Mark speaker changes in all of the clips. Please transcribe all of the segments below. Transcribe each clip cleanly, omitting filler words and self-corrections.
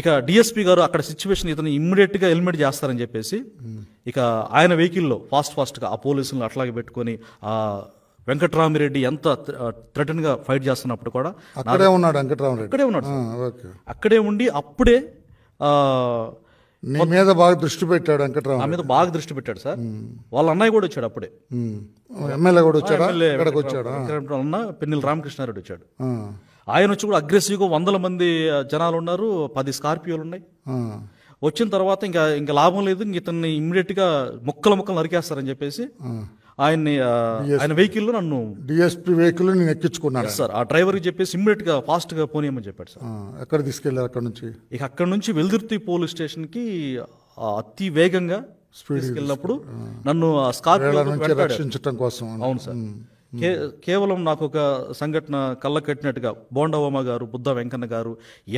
Speaker 1: ఇక డిఎస్పీ గారు అక్కడ సిచ్యువేషన్ ఇతను ఇమ్మీడియట్గా ఎలిమినేట్ చేస్తారని చెప్పేసి ఇక ఆయన వెహికల్లో ఫాస్ట్గా ఆ పోలీసులను అట్లాగే పెట్టుకొని ఆ వెంకట్రామిరెడ్డి ఎంత థ్రెటన్గా ఫైట్ చేస్తున్నప్పుడు కూడా
Speaker 2: అక్కడే ఉన్నాడు వెంకట్రామిరెడ్డి,
Speaker 1: అక్కడే ఉన్నాడు, అక్కడే ఉండి అప్పుడే
Speaker 2: నీ మీద బాగా దృష్టి పెట్టాడు వెంకట్రామ,
Speaker 1: నా మీద బాగా దృష్టి పెట్టాడు సార్. వాళ్ళ అన్నయ్య కూడా వచ్చాడు అప్పుడే,
Speaker 2: ఎమ్మెల్యే కూడా వచ్చాడు,
Speaker 1: అన్న పెన్నెల రామకృష్ణారెడ్డి వచ్చాడు. ఆయన వచ్చి కూడా అగ్రెసివ్గా 100 మంది జనాలు ఉన్నారు, 10 స్కార్పియోలు ఉన్నాయి. వచ్చిన తర్వాత ఇంకా లాభం లేదు, ఇతన్ని ఇమ్మీడియట్గా ముక్కలు నరికేస్తారని చెప్పేసి ఆయన వెహికల్లో నన్ను
Speaker 2: డిఎస్పీ వెహికల్ నేను ఎక్కించుకున్నాను
Speaker 1: సార్. ఆ డ్రైవర్కి చెప్పేసి ఇమ్మీడియట్గా ఫాస్ట్గా పోనీయమని చెప్పాడు సార్.
Speaker 2: ఎక్కడ తీసుకెళ్ళారు అక్కడ నుంచి?
Speaker 1: ఇక అక్కడ నుంచి వెల్దుర్తి పోలీస్ స్టేషన్కి అతి వేగంగా తీసుకెళ్ళినప్పుడు నన్ను స్కార్పియో
Speaker 2: రక్షించడం కోసం.
Speaker 1: అవును సార్. కేవలం నాకు ఒక సంఘటన కళ్ళ కట్టినట్టుగా బోండవమ్మ గారు, బుద్ధ వెంకన్న గారు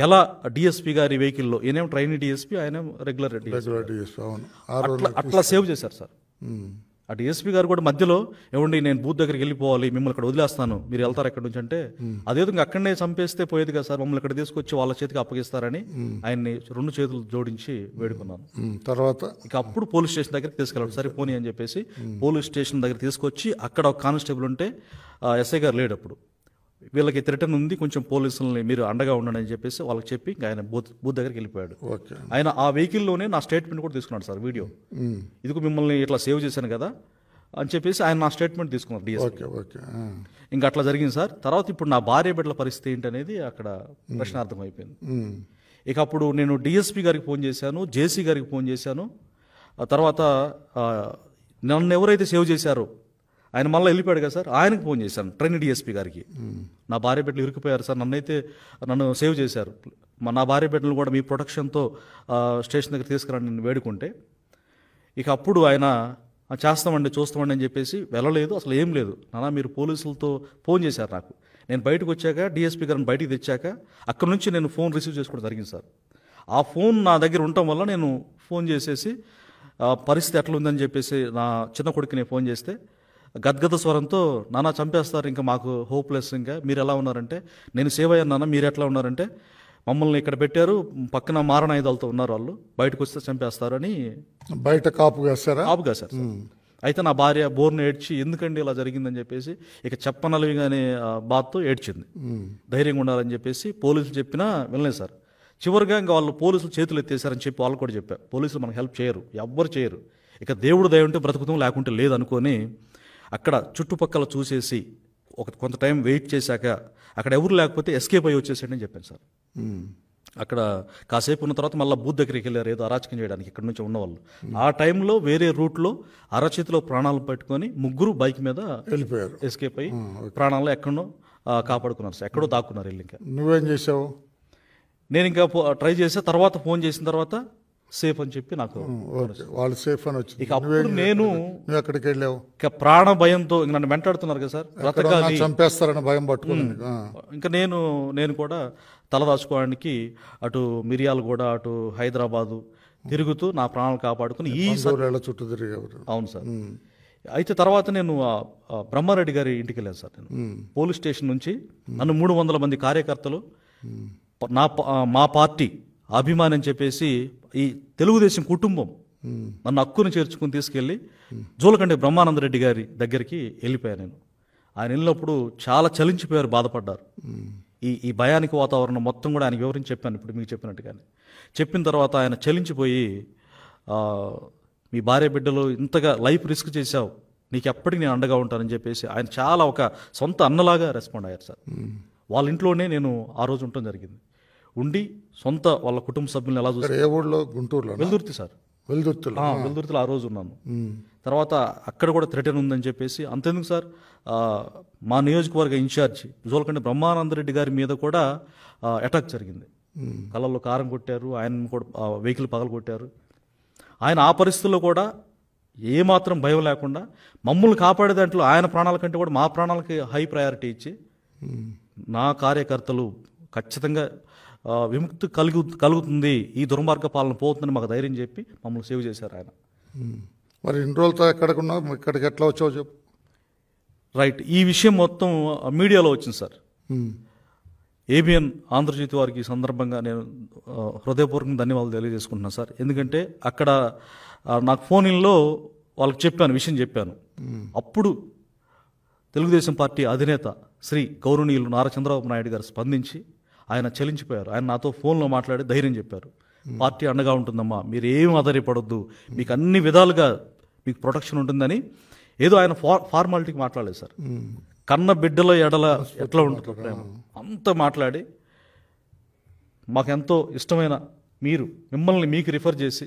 Speaker 1: ఎలా డిఎస్పీ గారి వెహికల్లో, ఈయనేం ట్రైనీ డిఎస్పీ, ఆయన రెగ్యులర్ డిఎస్పీ, అట్లా సేవ్ చేశారు సార్. ఆ డిఎస్పీ గారు కూడా మధ్యలో ఏమండి నేను బూత్ దగ్గరికి వెళ్ళిపోవాలి, మిమ్మల్ని ఇక్కడ వదిలేస్తాను, మీరు వెళ్తారు ఎక్కడి నుంచి అంటే, అదేదో అక్కడనే చంపేస్తే పోయేది కదా సార్, మమ్మల్ని ఇక్కడ తీసుకొచ్చి వాళ్ళ చేతికి అప్పగిస్తారని ఆయన్ని 2 చేతులు జోడించి వేడుకున్నాను.
Speaker 2: తర్వాత
Speaker 1: ఇక అప్పుడు పోలీస్ స్టేషన్ దగ్గరికి తీసుకెళ్ళాడు, సరే పోనీ అని చెప్పేసి పోలీస్ స్టేషన్ దగ్గర తీసుకొచ్చి అక్కడ ఒక కానిస్టేబుల్ ఉంటే ఎస్ఐ గారు లేడు అప్పుడు, వీళ్ళకి థ్రెటన్ ఉంది, కొంచెం పోలీసులని మీరు అండగా ఉండండి అని చెప్పేసి వాళ్ళకి చెప్పి ఆయన బూత్ దగ్గరికి వెళ్ళిపోయాడు. ఆయన ఆ వెహికల్లోనే నా స్టేట్మెంట్ కూడా తీసుకున్నాడు సార్, వీడియో, ఇదిగో మిమ్మల్ని ఇట్లా సేవ్ చేశాను కదా అని చెప్పేసి ఆయన నా స్టేట్మెంట్ తీసుకున్నారు డిఎస్పీ. ఇంకా అట్లా జరిగింది సార్. తర్వాత ఇప్పుడు నా భార్య బిడ్డల పరిస్థితి ఏంటనేది అక్కడ ప్రశ్నార్థం అయిపోయింది. ఇక అప్పుడు నేను డిఎస్పీ గారికి ఫోన్ చేశాను, జేసీ గారికి ఫోన్ చేశాను. ఆ తర్వాత నన్ను ఎవరైతే సేవ్ చేశారో ఆయన మళ్ళీ వెళ్ళిపోయాడు కదా సార్, ఆయనకు ఫోన్ చేశాను, ట్రైనీ డిఎస్పీ గారికి. నా భార్య బిడ్డలు ఇరుక్కుపోయారు సార్, నన్ను సేవ్ చేశారు, నా భార్య బిడ్డలు కూడా మీ ప్రొటెక్షన్తో స్టేషన్ దగ్గర తీసుకురండి నేను వేడుకుంటే, ఇక అప్పుడు ఆయన చూస్తామండి అని చెప్పేసి వెళ్ళలేదు, అసలు ఏం లేదు నాన్న, మీరు పోలీసులతో ఫోన్ చేశారు నాకు, నేను బయటకు వచ్చాక డిఎస్పీ గారిని బయటికి తెచ్చాక అక్కడ నుంచి నేను ఫోన్ రిసీవ్ చేసుకోవడం జరిగింది సార్. ఆ ఫోన్ నా దగ్గర ఉండటం వల్ల నేను ఫోన్ చేసేసి పరిస్థితి ఎట్లుందని చెప్పేసి నా చిన్న కొడుకు నేను ఫోన్ చేస్తే గద్గద స్వరంతో, నాన్న చంపేస్తారు, ఇంకా మాకు హోప్లెస్, ఇంకా మీరు ఎలా ఉన్నారంటే, నేను సేవ్ అయ్యాను నాన్న, మీరు ఎట్లా ఉన్నారంటే, మమ్మల్ని ఇక్కడ పెట్టారు, పక్కన మారణాయుధాలతో ఉన్నారు వాళ్ళు, బయటకు వస్తే చంపేస్తారు అని
Speaker 2: బయట కాపు కాశారు.
Speaker 1: అయితే నా భార్య బోర్ను ఏడ్చి ఎందుకండి ఇలా జరిగిందని చెప్పేసి ఇక చెప్పనలవిగానే బాధతో ఏడ్చింది. ధైర్యంగా ఉండాలని చెప్పేసి పోలీసులు చెప్పినా వినలేదు సార్. చివరిగా ఇంకా వాళ్ళు పోలీసులు చేతులు ఎత్తేసారని చెప్పి వాళ్ళు కూడా చెప్పారు, పోలీసులు మనకు హెల్ప్ చేయరు, ఎవ్వరు చేయరు, ఇక దేవుడు దయ ఉంటే బ్రతుకుతాం, లేకుంటే లేదు అనుకొని అక్కడ చుట్టుపక్కల చూసేసి కొంత టైం వెయిట్ చేశాక అక్కడ ఎవరు లేకపోతే ఎస్కేప్ అయ్యి వచ్చేసాడని చెప్పాను సార్. అక్కడ కాసేపు ఉన్న తర్వాత మళ్ళీ బూత్ దగ్గరికి వెళ్ళారు ఏదో అరాచకం చేయడానికి ఇక్కడ నుంచి ఉన్నవాళ్ళు. ఆ టైంలో వేరే రూట్లో అరచేతిలో ప్రాణాలు పెట్టుకొని 3 బైక్ మీద
Speaker 2: వెళ్ళిపోయారు,
Speaker 1: ఎస్కేప్ అయ్యి ప్రాణాలు ఎక్కడో కాపాడుకున్నారు సార్, ఎక్కడో దాక్కున్నారు వెళ్ళి. ఇంకా
Speaker 2: నువ్వేం చేసావు?
Speaker 1: నేను ఇంకా ట్రై చేసా, తర్వాత ఫోన్ చేసిన తర్వాత సేఫ్ అని చెప్పి నాకు
Speaker 2: వాళ్ళు సేఫ్ అని వచ్చింది.
Speaker 1: ఇక అప్పుడు నేను
Speaker 2: ఎక్కడికి వెళ్ళావు?
Speaker 1: ఇక ప్రాణ భయంతో నన్ను వెంటాడుతున్నారు కదా సార్, బ్రతకాలి,
Speaker 2: చంపేస్తారని భయం పట్టుకుని
Speaker 1: ఇంకా నేను కూడా తలదాచుకోవడానికి అటు మిర్యాలగూడ అటు హైదరాబాదు తిరుగుతూ నా ప్రాణాలు కాపాడుకుని ఈ
Speaker 2: చుట్టూ తిరిగారు.
Speaker 1: అవును సార్. అయితే తర్వాత నేను బ్రహ్మారెడ్డి గారి ఇంటికి వెళ్ళాను సార్. నేను పోలీస్ స్టేషన్ నుంచి నన్ను 300 మంది కార్యకర్తలు మా పార్టీ అభిమాని అని చెప్పేసి ఈ తెలుగుదేశం కుటుంబం నన్ను హక్కును చేర్చుకుని తీసుకెళ్ళి జూలకండి బ్రహ్మానందరెడ్డి గారి దగ్గరికి వెళ్ళిపోయాను నేను. ఆయన వెళ్ళినప్పుడు చాలా చలించిపోయారు, బాధపడ్డారు. ఈ భయానికి వాతావరణం మొత్తం కూడా ఆయనకు వివరించి చెప్పాను ఇప్పుడు మీకు చెప్పినట్టుగానే. చెప్పిన తర్వాత ఆయన చలించిపోయి, మీ భార్య బిడ్డలు ఇంతగా లైఫ్ రిస్క్ చేశావు, నీకు ఎప్పటికీ నేను అండగా ఉంటానని చెప్పేసి ఆయన చాలా ఒక సొంత అన్నలాగా రెస్పాండ్ అయ్యారు సార్. వాళ్ళ ఇంట్లోనే నేను ఆ రోజు ఉండటం జరిగింది. ఉండి సొంత వాళ్ళ కుటుంబ సభ్యులను ఎలా చూస్తారు.
Speaker 2: ఏ ఊళ్ళో? గుంటూరులో.
Speaker 1: వెల్దుర్తి సార్. వెల్దుర్తిలో ఆ రోజు ఉన్నాను. తర్వాత అక్కడ కూడా థ్రెటన్ ఉందని చెప్పేసి, అంతెందుకు సార్, మా నియోజకవర్గ ఇన్ఛార్జి జోలకండి బ్రహ్మానందరెడ్డి గారి మీద కూడా అటాక్ జరిగింది. కళ్ళల్లో కారం కొట్టారు, ఆయన కూడా వెహికల్ పగలు కొట్టారు. ఆయన ఆ పరిస్థితుల్లో కూడా ఏమాత్రం భయం లేకుండా మమ్మల్ని కాపాడే దాంట్లో ఆయన ప్రాణాల కంటే కూడా మా ప్రాణాలకి హై ప్రయారిటీ ఇచ్చి, నా కార్యకర్తలు ఖచ్చితంగా విముక్తి కలుగుతుంది, ఈ దుర్మార్గ పాలన పోతుందని మాకు ధైర్యం చెప్పి మమ్మల్ని సేవ్ చేశారు ఆయన.
Speaker 2: మరి ఇన్ని రోజులతో ఎక్కడికున్నావు, ఇక్కడికి ఎట్లా వచ్చావు చెప్పు.
Speaker 1: రైట్, ఈ విషయం మొత్తం మీడియాలో వచ్చింది సార్. ఏబిఎన్ ఆంధ్రజ్యోతి వారికి ఈ సందర్భంగా నేను హృదయపూర్వకంగా ధన్యవాదాలు తెలియజేసుకుంటున్నాను సార్. ఎందుకంటే అక్కడ నాకు ఫోన్లో వాళ్ళకి చెప్పాను, విషయం చెప్పాను. అప్పుడు తెలుగుదేశం పార్టీ అధినేత శ్రీ గౌరవనీయులు నారా చంద్రబాబు నాయుడు గారు స్పందించి ఆయన చలించిపోయారు. ఆయన నాతో ఫోన్లో మాట్లాడి ధైర్యం చెప్పారు. పార్టీ అండగా ఉంటుందమ్మా, మీరు ఏం ఆధారపడొద్దు, మీకు అన్ని విధాలుగా మీకు ప్రొటెక్షన్ ఉంటుందని ఏదో ఆయన ఫార్మాలిటీకి మాట్లాడలేదు సార్. కన్న బిడ్డల ఎడల ఎట్లా ఉంటుంది ప్రేమ అంత మాట్లాడి మాకెంతో ఇష్టమైన మిమ్మల్ని మీకు రిఫర్ చేసి